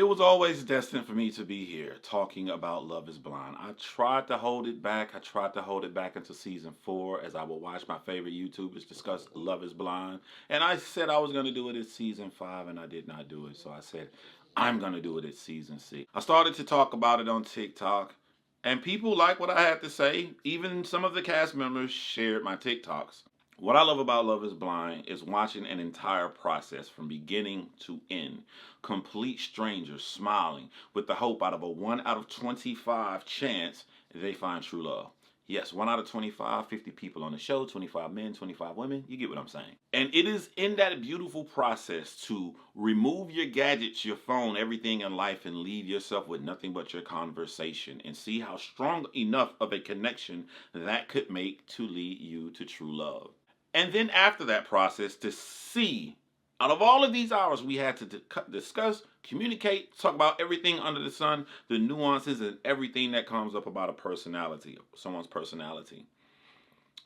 It was always destined for me to be here talking about Love is Blind. I tried to hold it back. I tried to hold it back until season 4 as I would watch my favorite YouTubers discuss Love is Blind. And I said I was going to do it at season 5 and I did not do it. So I said I'm going to do it at season 6. I started to talk about it on TikTok and people liked what I had to say. Even some of the cast members shared my TikToks. What I love about Love is Blind is watching an entire process from beginning to end. Complete strangers smiling with the hope out of a 1 out of 25 chance they find true love. Yes, 1 out of 25, 50 people on the show, 25 men, 25 women. You get what I'm saying. And it is in that beautiful process to remove your gadgets, your phone, everything in life, and leave yourself with nothing but your conversation and see how strong enough of a connection that could make to lead you to true love. And then after that process, to see out of all of these hours we had to discuss, communicate, talk about everything under the sun, the nuances and everything that comes up about a personality, someone's personality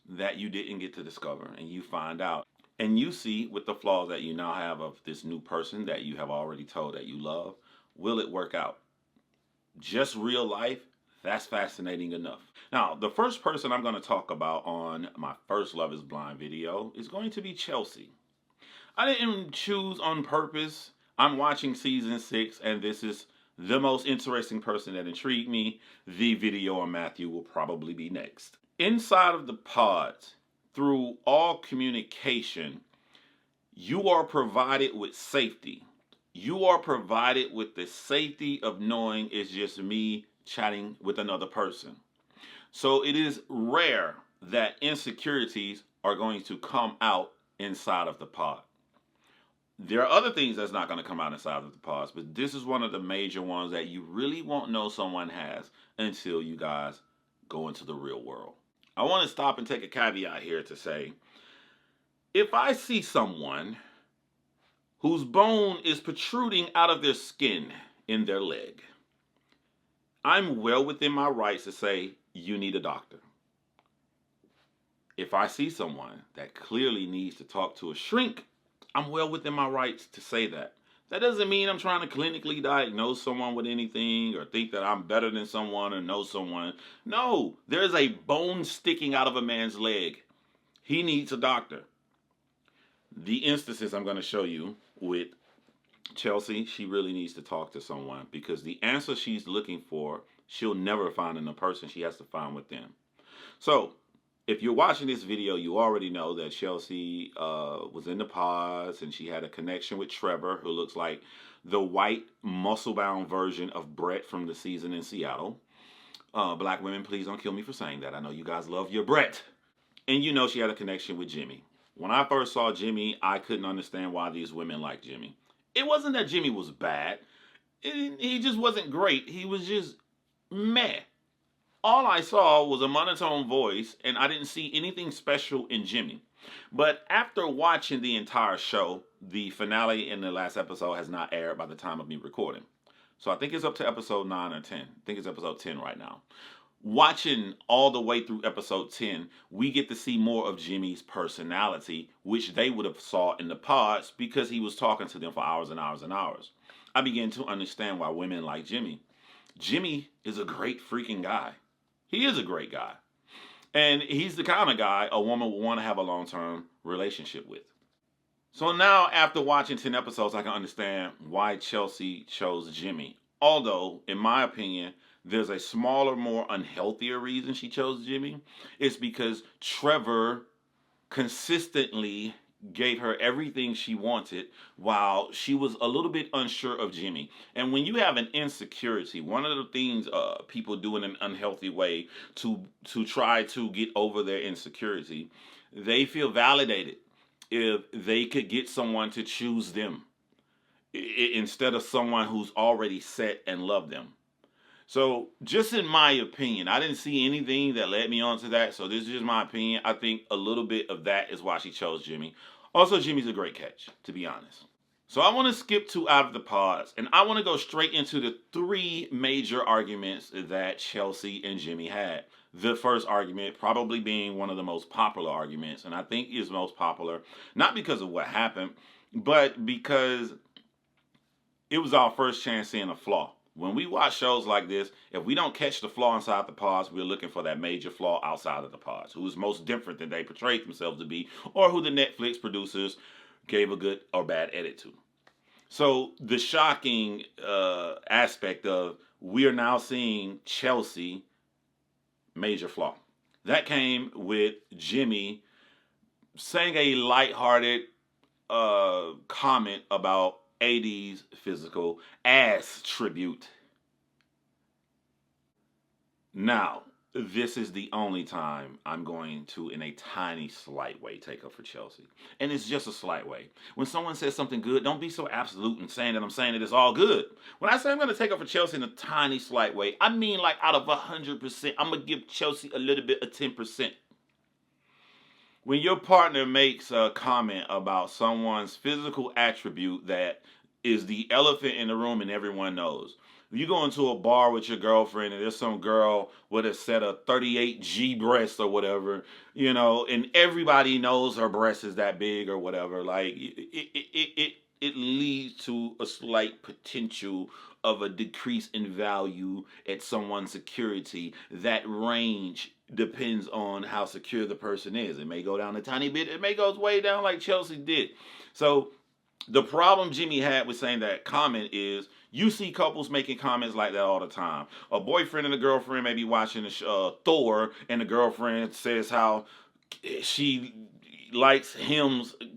that you didn't get to discover, and you find out. And you see with the flaws that you now have of this new person that you have already told that you love, will it work out? Just real life, that's fascinating enough. Now, the first person I'm going to talk about on my first Love is Blind video is going to be Chelsea. I didn't choose on purpose. I'm watching season 6 and this is the most interesting person that intrigued me. The video on Matthew will probably be next. Inside of the pods, through all communication, you are provided with safety. You are provided with the safety of knowing it's just me chatting with another person. So it is rare that insecurities are going to come out inside of the pod. There are other things that's not going to come out inside of the pods, but this is one of the major ones that you really won't know someone has until you guys go into the real world. I want to stop and take a caveat here to say, if I see someone whose bone is protruding out of their skin in their leg, I'm well within my rights to say, you need a doctor. If I see someone that clearly needs to talk to a shrink, I'm well within my rights to say that. That doesn't mean I'm trying to clinically diagnose someone with anything or think that I'm better than someone or know someone. No, there's a bone sticking out of a man's leg. He needs a doctor. The instances I'm going to show you with Chelsea, she really needs to talk to someone because the answer she's looking for, she'll never find in a person. She has to find within. So, if you're watching this video, you already know that Chelsea was in the pods and she had a connection with Trevor, who looks like the white, muscle-bound version of Brett from the season in Seattle. Black women, please don't kill me for saying that. I know you guys love your Brett. And you know she had a connection with Jimmy. When I first saw Jimmy, I couldn't understand why these women liked Jimmy. It wasn't that Jimmy was bad. He just wasn't great. He was just meh. All I saw was a monotone voice, and I didn't see anything special in Jimmy. But after watching the entire show, the finale in the last episode has not aired by the time of me recording. So I think it's up to episode 9 or 10. I think it's episode 10 right now. Watching all the way through episode 10, we get to see more of Jimmy's personality, which they would have saw in the pods because he was talking to them for hours and hours and hours. I began to understand why women like Jimmy. Jimmy is a great freaking guy. He is a great guy. And he's the kind of guy a woman would want to have a long-term relationship with. So now, after watching 10 episodes, I can understand why Chelsea chose Jimmy. Although, in my opinion, there's a smaller, more unhealthier reason she chose Jimmy. It's because Trevor consistently gave her everything she wanted while she was a little bit unsure of Jimmy. And when you have an insecurity, one of the things people do in an unhealthy way to try to get over their insecurity, they feel validated if they could get someone to choose them instead of someone who's already set and love them. So, just in my opinion, I didn't see anything that led me on to that. So, this is just my opinion. I think a little bit of that is why she chose Jimmy. Also, Jimmy's a great catch, to be honest. So, I want to skip to Out of the Pods. And I want to go straight into the 3 major arguments that Chelsea and Jimmy had. The first argument probably being one of the most popular arguments. And I think is most popular, not because of what happened, but because it was our first chance seeing a flaw. When we watch shows like this, if we don't catch the flaw inside the pods, we're looking for that major flaw outside of the pods, who is most different than they portrayed themselves to be, or who the Netflix producers gave a good or bad edit to. So the shocking aspect of we are now seeing Chelsea major flaw. That came with Jimmy saying a lighthearted comment about AD's physical ass tribute. Now, this is the only time I'm going to, in a tiny, slight way, take up for Chelsea. And it's just a slight way. When someone says something good, don't be so absolute in saying that I'm saying that it's all good. When I say I'm going to take up for Chelsea in a tiny, slight way, I mean like out of 100%, I'm going to give Chelsea a little bit of 10%. When your partner makes a comment about someone's physical attribute that is the elephant in the room and everyone knows. You go into a bar with your girlfriend and there's some girl with a set of 38G breasts or whatever, and everybody knows her breast is that big or whatever. Like it leads to a slight potential of a decrease in value at someone's security. That range depends on how secure the person is. It may go down a tiny bit. It may go way down like Chelsea did. So the problem Jimmy had with saying that comment is you see couples making comments like that all the time. A boyfriend and a girlfriend may be watching Thor, and the girlfriend says how she likes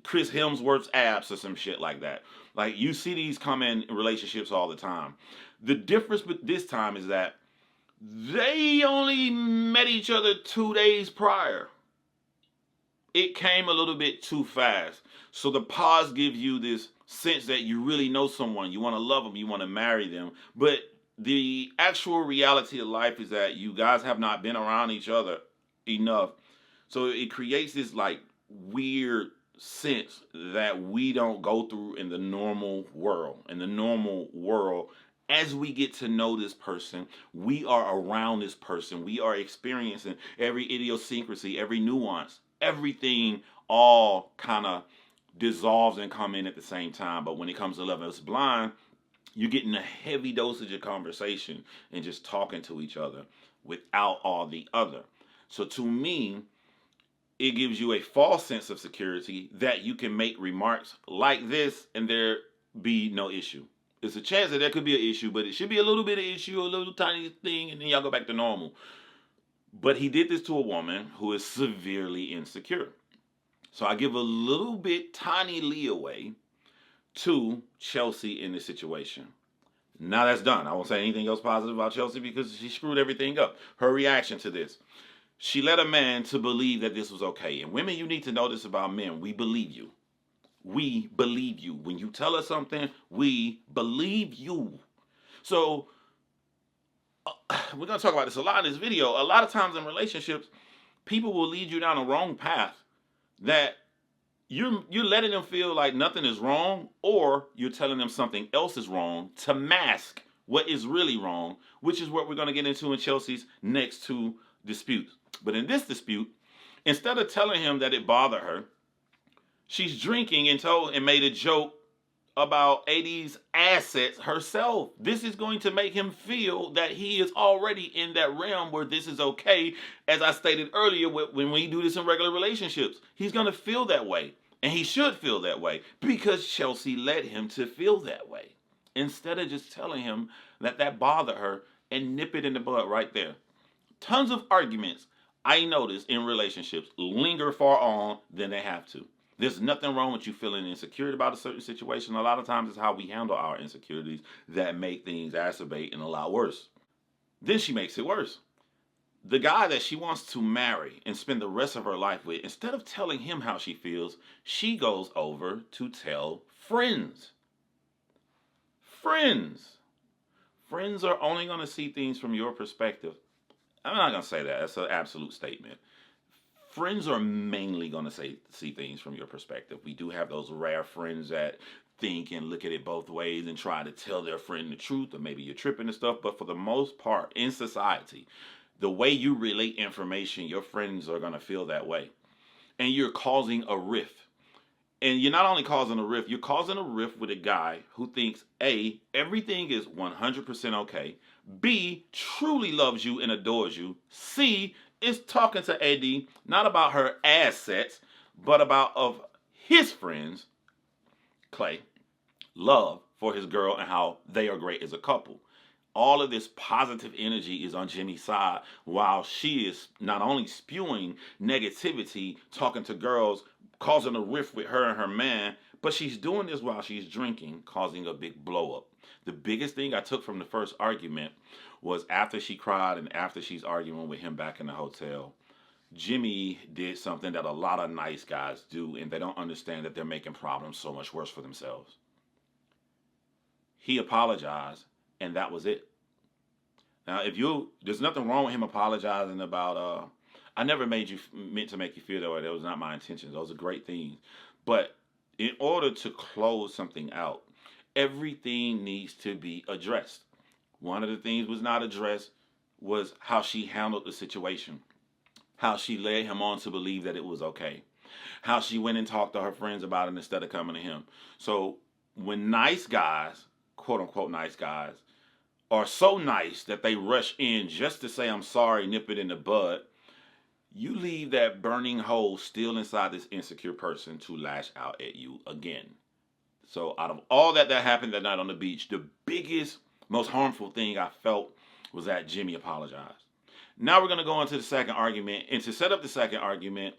Chris Hemsworth's abs or some shit like that. Like, you see these common relationships all the time. The difference with this time is that they only met each other 2 days prior. It came a little bit too fast. So the pause gives you this sense that you really know someone. You want to love them. You want to marry them. But the actual reality of life is that you guys have not been around each other enough. So it creates this like weird sense that we don't go through in the normal world. In the normal world, as we get to know this person, we are around this person. We are experiencing every idiosyncrasy, every nuance, everything all kind of dissolves and come in at the same time. But when it comes to Love is Blind, you're getting a heavy dosage of conversation and just talking to each other without all the other. So to me, it gives you a false sense of security that you can make remarks like this and there be no issue. There's a chance that there could be an issue, but it should be a little bit of issue, a little tiny thing, and then y'all go back to normal. But he did this to a woman who is severely insecure. So I give a little bit tiny leeway to Chelsea in this situation. Now that's done. I won't say anything else positive about Chelsea because she screwed everything up. Her reaction to this. She led a man to believe that this was okay. And women, you need to know this about men. We believe you. We believe you. When you tell us something, we believe you. So we're going to talk about this a lot in this video. A lot of times in relationships, people will lead you down a wrong path that you're letting them feel like nothing is wrong, or you're telling them something else is wrong to mask what is really wrong, which is what we're going to get into in Chelsea's next two disputes. But in this dispute, instead of telling him that it bothered her, she's drinking and made a joke about AD's assets herself. This is going to make him feel that he is already in that realm where this is okay. As I stated earlier, when we do this in regular relationships, he's going to feel that way. And he should feel that way because Chelsea led him to feel that way. Instead of just telling him that bothered her and nip it in the bud right there. Tons of arguments I notice in relationships linger far on than they have to. There's nothing wrong with you feeling insecure about a certain situation. A lot of times it's how we handle our insecurities that make things exacerbate and a lot worse. Then she makes it worse. The guy that she wants to marry and spend the rest of her life with, instead of telling him how she feels, she goes over to tell friends. Friends. Friends are only going to see things from your perspective. I'm not going to say that. That's an absolute statement. Friends are mainly going to see things from your perspective. We do have those rare friends that think and look at it both ways and try to tell their friend the truth, or maybe you're tripping and stuff. But for the most part, in society, the way you relate information, your friends are going to feel that way. And you're causing a rift. And you're not only causing a rift, you're causing a rift with a guy who thinks A, everything is 100% okay. B, truly loves you and adores you. C, is talking to AD not about her assets, but about of his friends, Clay, love for his girl and how they are great as a couple. All of this positive energy is on Jimmy's side while she is not only spewing negativity, talking to girls, causing a rift with her and her man, but she's doing this while she's drinking, causing a big blow up. The biggest thing I took from the first argument was after she cried and after she's arguing with him back in the hotel, Jimmy did something that a lot of nice guys do, and they don't understand that they're making problems so much worse for themselves. He apologized, and that was it. Now, there's nothing wrong with him apologizing about, I never meant to make you feel that way. That was not my intentions. Those are great things. But in order to close something out, everything needs to be addressed. One of the things was not addressed was how she handled the situation, how she led him on to believe that it was okay, how she went and talked to her friends about it instead of coming to him. So when nice guys, quote unquote nice guys, are so nice that they rush in just to say I'm sorry, nip it in the bud, you leave that burning hole still inside this insecure person to lash out at you again. So out of all that happened that night on the beach, the biggest, most harmful thing I felt was that Jimmy apologized. Now we're going to go into the second argument. And to set up the second argument,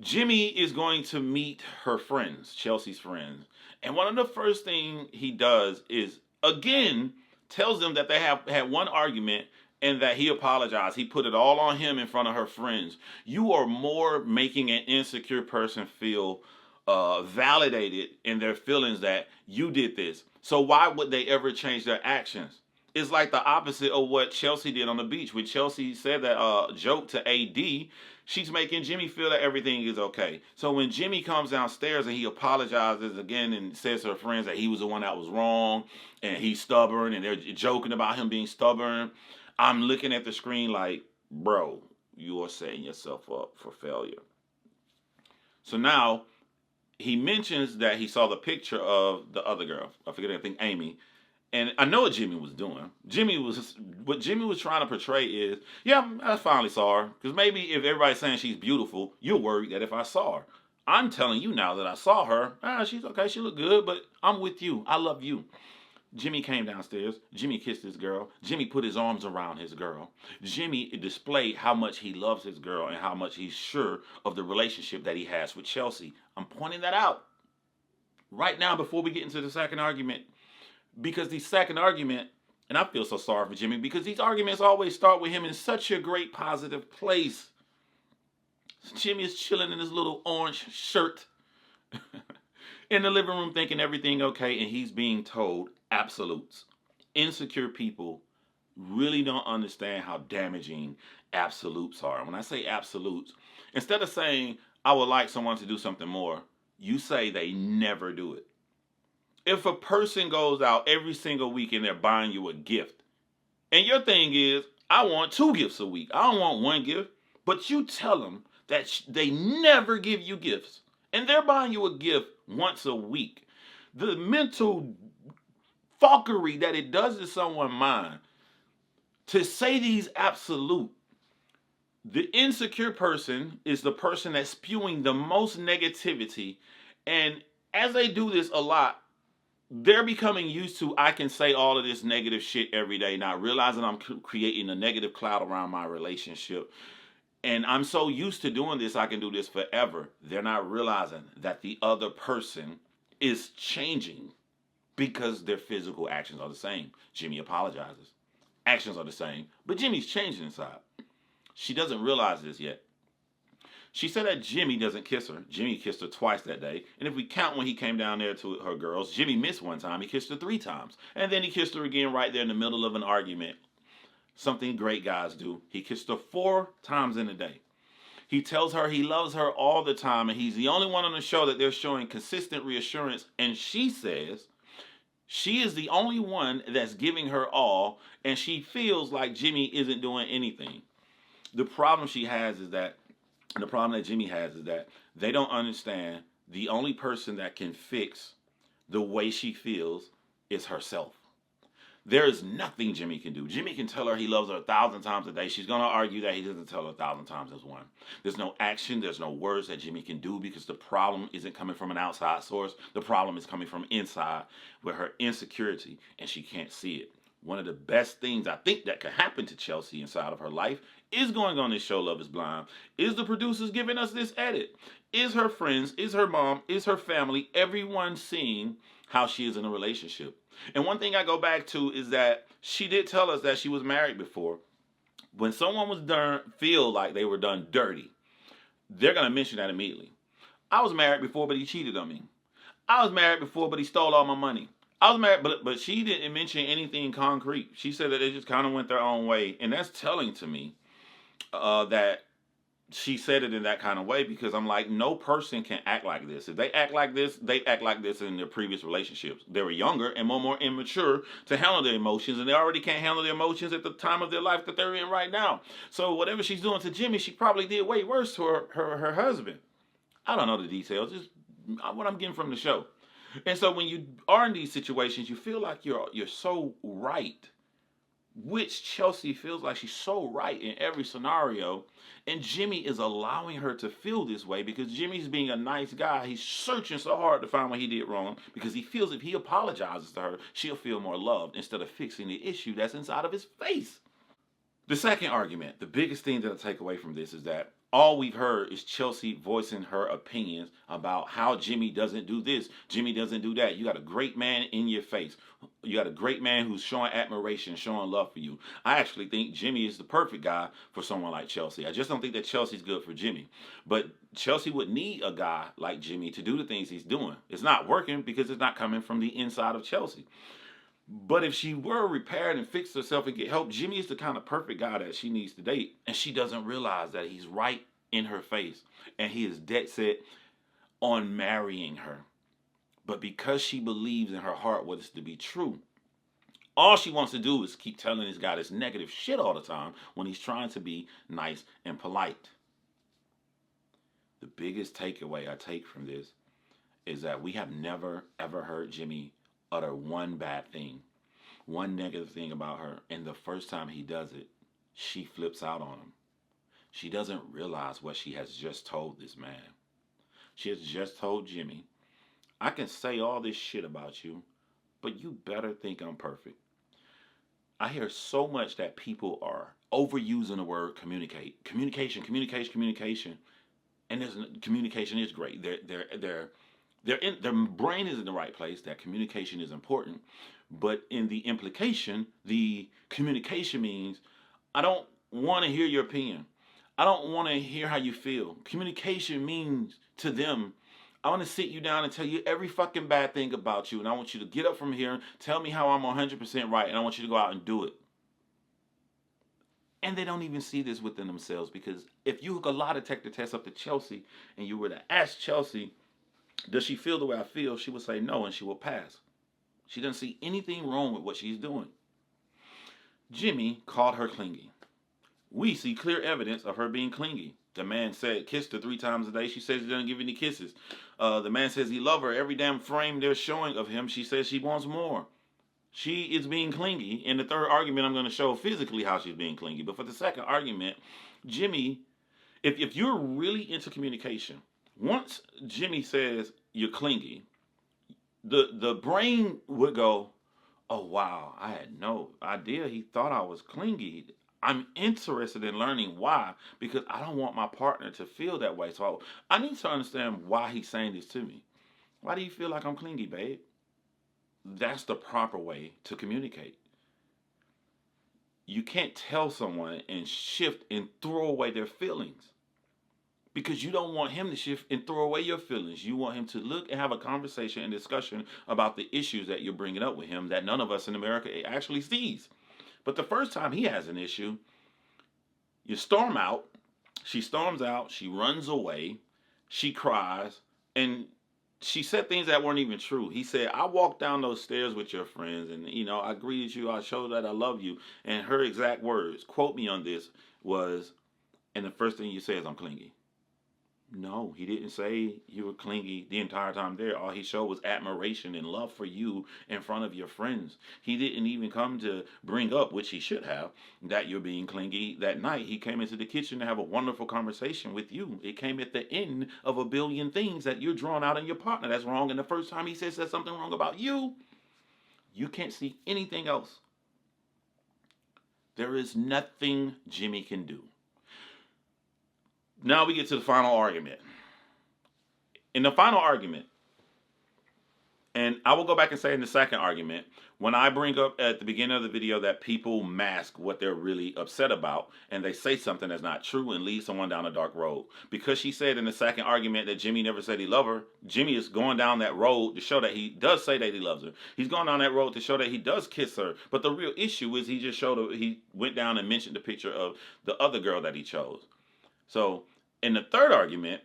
Jimmy is going to meet her friends, Chelsea's friends. And one of the first things he does is, again, tells them that they have had one argument and that he apologized. He put it all on him in front of her friends. You are more making an insecure person feel validated in their feelings that you did this. So why would they ever change their actions? It's like the opposite of what Chelsea did on the beach. When Chelsea said that joke to AD, she's making Jimmy feel that everything is okay. So when Jimmy comes downstairs and he apologizes again and says to her friends that he was the one that was wrong and he's stubborn and they're joking about him being stubborn, I'm looking at the screen like, bro, you are setting yourself up for failure. So now he mentions that he saw the picture of the other girl. I forget, I think Amy. And I know what Jimmy was doing. What Jimmy was trying to portray is, yeah, I finally saw her. Because maybe if everybody's saying she's beautiful, you're worried that if I saw her. I'm telling you now that I saw her, she's okay, she look good, but I'm with you. I love you. Jimmy came downstairs. Jimmy kissed his girl. Jimmy put his arms around his girl. Jimmy displayed how much he loves his girl and how much he's sure of the relationship that he has with Chelsea. I'm pointing that out right now before we get into the second argument. Because the second argument, and I feel so sorry for Jimmy, because these arguments always start with him in such a great positive place. Jimmy is chilling in his little orange shirt in the living room thinking everything okay, and he's being told absolutes. Insecure people really don't understand how damaging absolutes are. When I say absolutes, instead of saying, I would like someone to do something more, you say they never do it. If a person goes out every single week and they're buying you a gift, and your thing is, I want 2 gifts a week, I don't want 1 gift, but you tell them that they never give you gifts, and they're buying you a gift once a week, the mental fuckery that it does to someone's mind to say these absolute. The insecure person is the person that's spewing the most negativity, and as they do this a lot, they're becoming used to, I can say all of this negative shit every day, not realizing I'm creating a negative cloud around my relationship. And I'm so used to doing this, I can do this forever. They're not realizing that the other person is changing because their physical actions are the same. Jimmy apologizes. Actions are the same, but Jimmy's changing inside. She doesn't realize this yet. She said that Jimmy doesn't kiss her. Jimmy kissed her twice that day. And if we count when he came down there to her girls, Jimmy missed one time. He kissed her 3 times. And then he kissed her again right there in the middle of an argument. Something great guys do. He kissed her 4 times in a day. He tells her he loves her all the time. And he's the only one on the show that they're showing consistent reassurance. And she says she is the only one that's giving her all. And she feels like Jimmy isn't doing anything. The problem that Jimmy has is that they don't understand the only person that can fix the way she feels is herself. There is nothing Jimmy can do. Jimmy can tell her he loves her 1,000 times a day. She's going to argue that he doesn't tell her 1,000 times as one. There's no action, there's no words that Jimmy can do because the problem isn't coming from an outside source. The problem is coming from inside with her insecurity, and she can't see it. One of the best things I think that could happen to Chelsea inside of her life is going on this show, Love is Blind. Is the producers giving us this edit? Is her friends, is her mom, is her family, everyone seeing how she is in a relationship? And one thing I go back to is that she did tell us that she was married before. When someone was done, feel like they were done dirty, they're going to mention that immediately. I was married before, but he cheated on me. I was married before, but he stole all my money. I was married, but she didn't mention anything concrete. She said that they just kind of went their own way. And that's telling to me that she said it in that kind of way, because I'm like, no person can act like this. If they act like this, they act like this in their previous relationships. They were younger and more immature to handle their emotions, and they already can't handle their emotions at the time of their life that they're in right now. So whatever she's doing to Jimmy, she probably did way worse to her husband. I don't know the details, just what I'm getting from the show. And so when you are in these situations, you feel like you're so right, which Chelsea feels like she's so right in every scenario. And Jimmy is allowing her to feel this way because Jimmy's being a nice guy. He's searching so hard to find what he did wrong because he feels if he apologizes to her, she'll feel more loved instead of fixing the issue that's inside of his face. The second argument, the biggest thing that I take away from this is that all we've heard is Chelsea voicing her opinions about how Jimmy doesn't do this, Jimmy doesn't do that. You got a great man in your face. You got a great man who's showing admiration, showing love for you. I actually think Jimmy is the perfect guy for someone like Chelsea. I just don't think that Chelsea's good for Jimmy. But Chelsea would need a guy like Jimmy to do the things he's doing. It's not working because it's not coming from the inside of Chelsea. But if she were repaired and fixed herself and get help, Jimmy is the kind of perfect guy that she needs to date. And she doesn't realize that he's right in her face. And he is dead set on marrying her. But because she believes in her heart what is to be true, all she wants to do is keep telling this guy this negative shit all the time when he's trying to be nice and polite. The biggest takeaway I take from this is that we have never, ever heard Jimmy utter one bad thing, one negative thing about her, and the first time he does it, she flips out on him. She doesn't realize what she has just told this man. She has just told Jimmy, I can say all this shit about you, but you better think I'm perfect. I hear so much that people are overusing the word communicate. Communication. And communication is great. Their brain is in the right place, that communication is important. But in the implication, the communication means, I don't want to hear your opinion. I don't want to hear how you feel. Communication means to them, I want to sit you down and tell you every fucking bad thing about you. And I want you to get up from here, tell me how I'm 100% right, and I want you to go out and do it. And they don't even see this within themselves, because if you hook a lie detector test up to Chelsea and you were to ask Chelsea, does she feel the way I feel? She would say no, and she will pass. She doesn't see anything wrong with what she's doing. Jimmy called her clingy. We see clear evidence of her being clingy. The man said kissed her 3 times a day. She says he doesn't give any kisses. The man says he loves her. Every damn frame they're showing of him, she says she wants more. She is being clingy. In the third argument, I'm going to show physically how she's being clingy. But for the second argument, Jimmy, if you're really into communication, once Jimmy says you're clingy, the brain would go, oh, wow, I had no idea he thought I was clingy. I'm interested in learning why, because I don't want my partner to feel that way. So I need to understand why he's saying this to me. Why do you feel like I'm clingy, babe? That's the proper way to communicate. You can't tell someone and shift and throw away their feelings, because you don't want him to shift and throw away your feelings. You want him to look and have a conversation and discussion about the issues that you're bringing up with him that none of us in America actually sees. But the first time he has an issue, you storm out, she storms out, she runs away, she cries, and she said things that weren't even true. He said, I walked down those stairs with your friends, and, I greeted you, I showed that I love you. And her exact words, quote me on this, was, and the first thing you say is, I'm clingy. No, he didn't say you were clingy the entire time there. All he showed was admiration and love for you in front of your friends. He didn't even come to bring up, which he should have, that you're being clingy that night. He came into the kitchen to have a wonderful conversation with you. It came at the end of a billion things that you're drawing out in your partner that's wrong. And the first time he says there's something wrong about you, you can't see anything else. There is nothing Jimmy can do. Now we get to the final argument. In the final argument, and I will go back and say in the second argument, when I bring up at the beginning of the video that people mask what they're really upset about and they say something that's not true and lead someone down a dark road. Because she said in the second argument that Jimmy never said he loved her, Jimmy is going down that road to show that he does say that he loves her. He's going down that road to show that he does kiss her. But the real issue is he went down and mentioned the picture of the other girl that he chose. So in the third argument,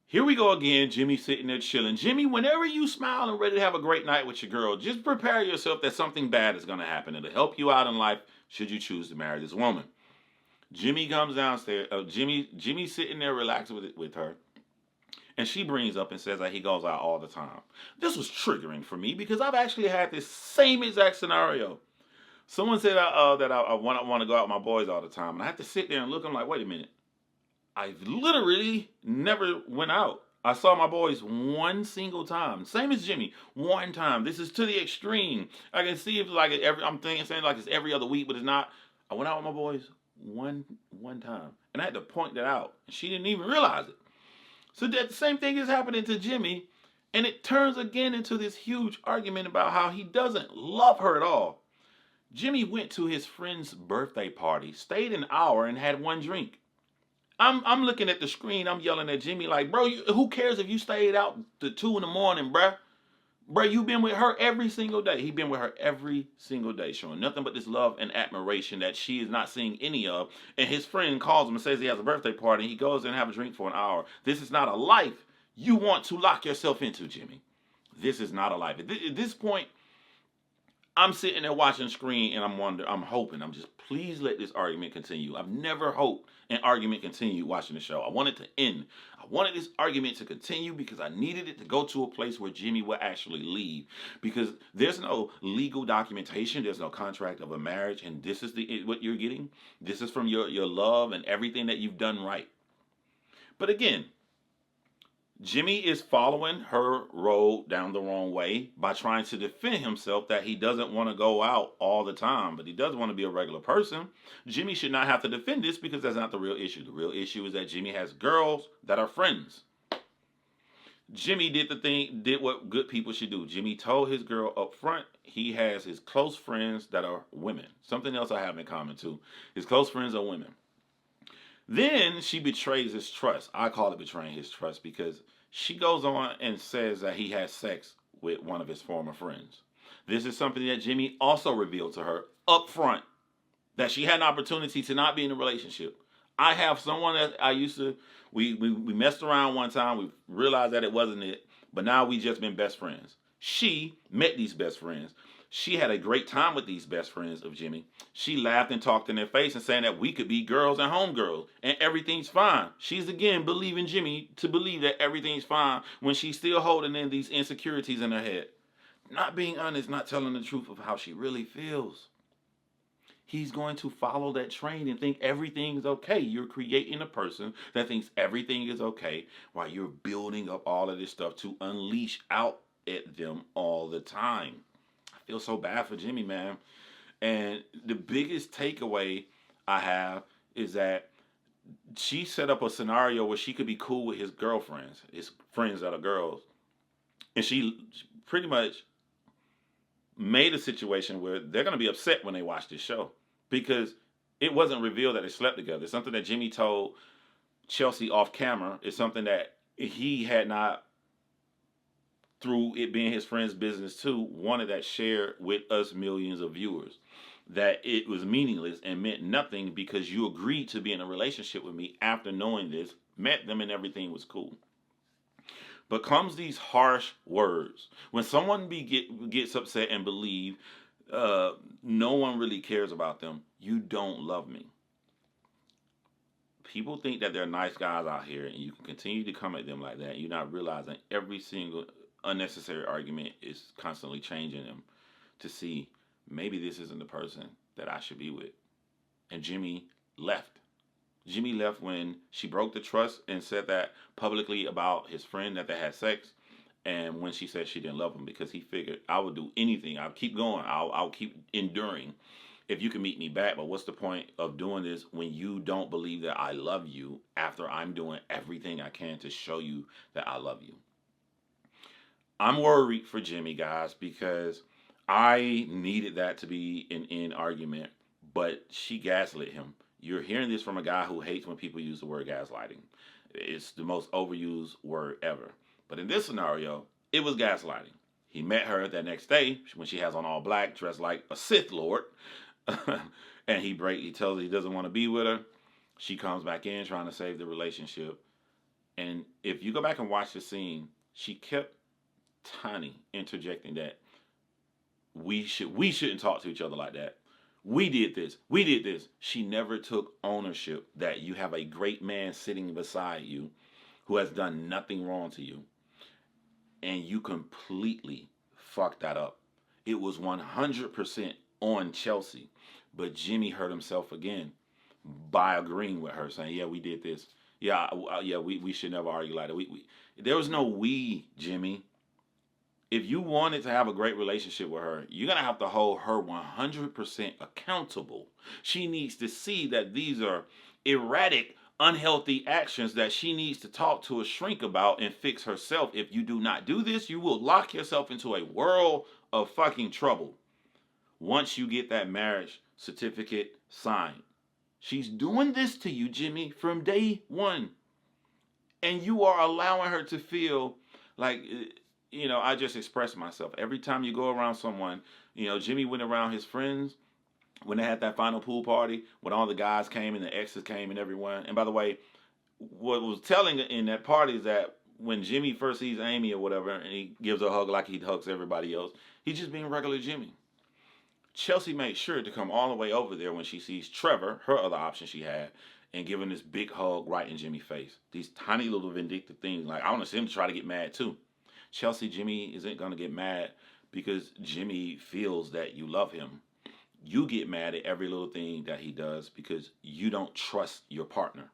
here we go again, Jimmy sitting there chilling. Jimmy, whenever you smile and ready to have a great night with your girl, just prepare yourself that something bad is going to happen. It'll help you out in life should you choose to marry this woman. Jimmy comes downstairs. Jimmy's sitting there relaxing with her. And she brings up and says that he goes out all the time. This was triggering for me because I've actually had this same exact scenario. Someone said that I want to go out with my boys all the time. And I have to sit there and look. I'm like, wait a minute. I literally never went out. I saw my boys one single time. Same as Jimmy, one time. This is to the extreme. I can see if like saying like it's every other week, but it's not. I went out with my boys one time. And I had to point that out. And she didn't even realize it. So that same thing is happening to Jimmy. And it turns again into this huge argument about how he doesn't love her at all. Jimmy went to his friend's birthday party, stayed an hour, and had one drink. I'm looking at the screen. I'm yelling at Jimmy like, bro, who cares if you stayed out to 2 a.m, bruh? Bruh, you've been with her every single day. He's been with her every single day, showing nothing but this love and admiration that she is not seeing any of. And his friend calls him and says he has a birthday party. And he goes and have a drink for an hour. This is not a life you want to lock yourself into, Jimmy. This is not a life. At this point, I'm sitting there watching the screen and I'm hoping, please let this argument continue. I've never hoped an argument continue watching the show. I want it to end. I wanted this argument to continue because I needed it to go to a place where Jimmy will actually leave. Because there's no legal documentation. There's no contract of a marriage. And this is what you're getting. This is from your love and everything that you've done right. But again, Jimmy is following her road down the wrong way by trying to defend himself that he doesn't want to go out all the time, but he does want to be a regular person. Jimmy should not have to defend this because that's not the real issue. The real issue is that Jimmy has girls that are friends. Jimmy did what good people should do. Jimmy told his girl up front he has his close friends that are women. Something else I have in common too. His close friends are women. Then she betrays his trust. I call it betraying his trust because she goes on and says that he has sex with one of his former friends. This is something that Jimmy also revealed to her up front, that she had an opportunity to not be in a relationship. I have someone that I used to, we messed around one time. We realized that it wasn't it, but now we just been best friends. She met these best friends. She had a great time with these best friends of Jimmy. She laughed and talked in their face and saying that we could be girls and homegirls and everything's fine. She's again believing Jimmy to believe that everything's fine when she's still holding in these insecurities in her head. Not being honest, not telling the truth of how she really feels. He's going to follow that train and think everything's okay. You're creating a person that thinks everything is okay while you're building up all of this stuff to unleash out at them all the time. I feel so bad for Jimmy, man. And the biggest takeaway I have is that she set up a scenario where she could be cool with his girlfriends, his friends that are girls. And she pretty much made a situation where they're going to be upset when they watch this show because it wasn't revealed that they slept together. It's something that Jimmy told Chelsea off camera. It's something that he had not, through it being his friend's business too, wanted that shared with us millions of viewers. That it was meaningless and meant nothing because you agreed to be in a relationship with me after knowing this, met them and everything was cool. But comes these harsh words. When someone gets upset and believe no one really cares about them, you don't love me. People think that they're nice guys out here, and you can continue to come at them like that. You're not realizing every single unnecessary argument is constantly changing them to see maybe this isn't the person that I should be with. And Jimmy left. Jimmy left when she broke the trust and said that publicly about his friend that they had sex. And when she said she didn't love him, because he figured I would do anything. I'll keep going. I'll keep enduring if you can meet me back. But what's the point of doing this when you don't believe that I love you after I'm doing everything I can to show you that I love you? I'm worried for Jimmy, guys, because I needed that to be an end argument, but she gaslit him. You're hearing this from a guy who hates when people use the word gaslighting. It's the most overused word ever. But in this scenario, it was gaslighting. He met her that next day when she has on all black, dressed like a Sith Lord, and he tells her he doesn't want to be with her. She comes back in trying to save the relationship. And if you go back and watch the scene, she kept Tiny interjecting that we shouldn't talk to each other like that. We did this. We did this. She never took ownership that you have a great man sitting beside you who has done nothing wrong to you. And you completely fucked that up. It was 100% on Chelsea. But Jimmy hurt himself again by agreeing with her, saying, yeah, we did this. Yeah, we should never argue like that. There was no we, Jimmy. If you wanted to have a great relationship with her, you're going to have to hold her 100% accountable. She needs to see that these are erratic, unhealthy actions that she needs to talk to a shrink about and fix herself. If you do not do this, you will lock yourself into a world of fucking trouble once you get that marriage certificate signed. She's doing this to you, Jimmy, from day one. And you are allowing her to feel like, I just express myself. Every time you go around someone, Jimmy went around his friends when they had that final pool party, when all the guys came and the exes came and everyone. And by the way, what was telling in that party is that when Jimmy first sees Amy or whatever, and he gives her a hug like he hugs everybody else, he's just being regular Jimmy. Chelsea made sure to come all the way over there when she sees Trevor, her other option she had, and giving this big hug right in Jimmy's face. These tiny little vindictive things. Like, I want to see him try to get mad too. Chelsea, Jimmy isn't going to get mad because Jimmy feels that you love him. You get mad at every little thing that he does because you don't trust your partner.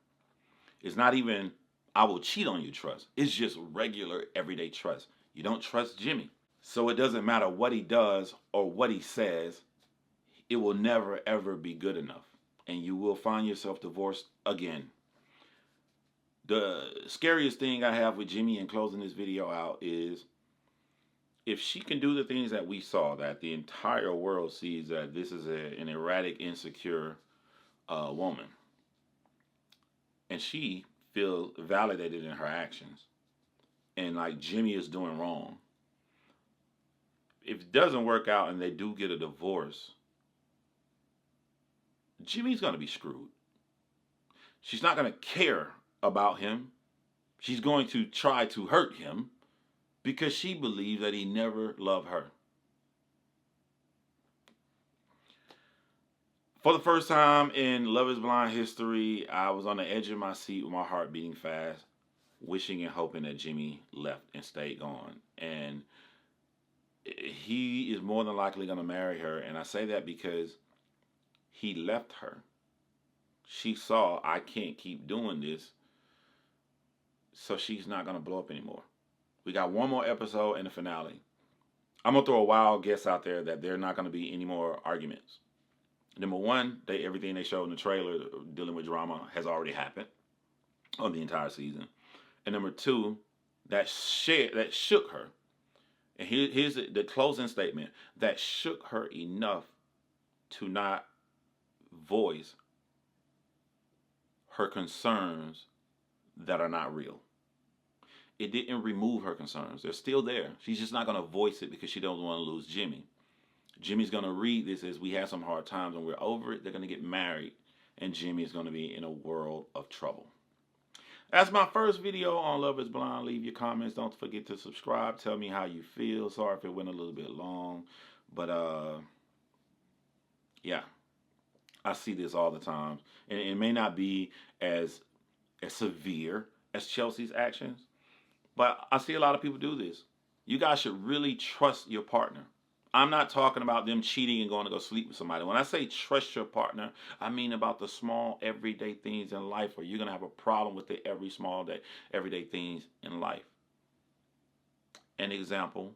It's not even, I will cheat on you trust. It's just regular, everyday trust. You don't trust Jimmy. So it doesn't matter what he does or what he says. It will never, ever be good enough. And you will find yourself divorced again. The scariest thing I have with Jimmy in closing this video out is if she can do the things that we saw, that the entire world sees that this is an erratic, insecure woman, and she feels validated in her actions, and like Jimmy is doing wrong. If it doesn't work out and they do get a divorce, Jimmy's going to be screwed. She's not going to care about him. She's going to try to hurt him because she believes that he never loved her. For the first time in Love is Blind history, I was on the edge of my seat with my heart beating fast, wishing and hoping that Jimmy left and stayed gone. And he is more than likely going to marry her. And I say that because he left her. She saw, I can't keep doing this, so she's not going to blow up anymore. We got one more episode and the finale. I'm going to throw a wild guess out there that there are not going to be any more arguments. Number one, everything they showed in the trailer dealing with drama has already happened on the entire season. And number two, that shook her. And here's the closing statement. That shook her enough to not voice her concerns that are not real. It didn't remove her concerns. They're still there. She's just not going to voice it because she doesn't want to lose Jimmy. Jimmy's going to read this as we had some hard times and we're over it. They're going to get married and Jimmy is going to be in a world of trouble. That's my first video on Love is Blind. Leave your comments. Don't forget to subscribe. Tell me how you feel. Sorry if it went a little bit long. But, yeah. I see this all the time. And it may not be as severe as Chelsea's actions, but I see a lot of people do this. You guys should really trust your partner. I'm not talking about them cheating and going to go sleep with somebody. When I say trust your partner, I mean about the small everyday things in life where you're going to have a problem with the everyday things in life. An example,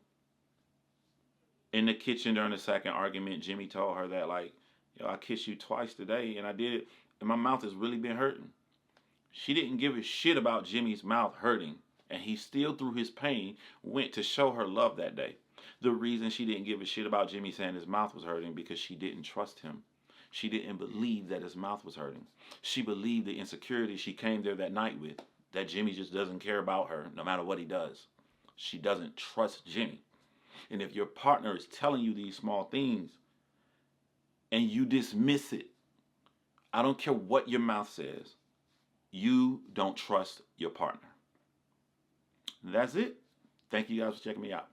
in the kitchen during the second argument, Jimmy told her that, like, yo, I kissed you twice today and I did it and my mouth has really been hurting. She didn't give a shit about Jimmy's mouth hurting, and he still, through his pain, went to show her love that day. The reason she didn't give a shit about Jimmy saying his mouth was hurting because she didn't trust him. She didn't believe that his mouth was hurting. She believed the insecurity she came there that night with, that Jimmy just doesn't care about her no matter what he does. She doesn't trust Jimmy. And if your partner is telling you these small things and you dismiss it, I don't care what your mouth says, you don't trust your partner. That's it. Thank you guys for checking me out.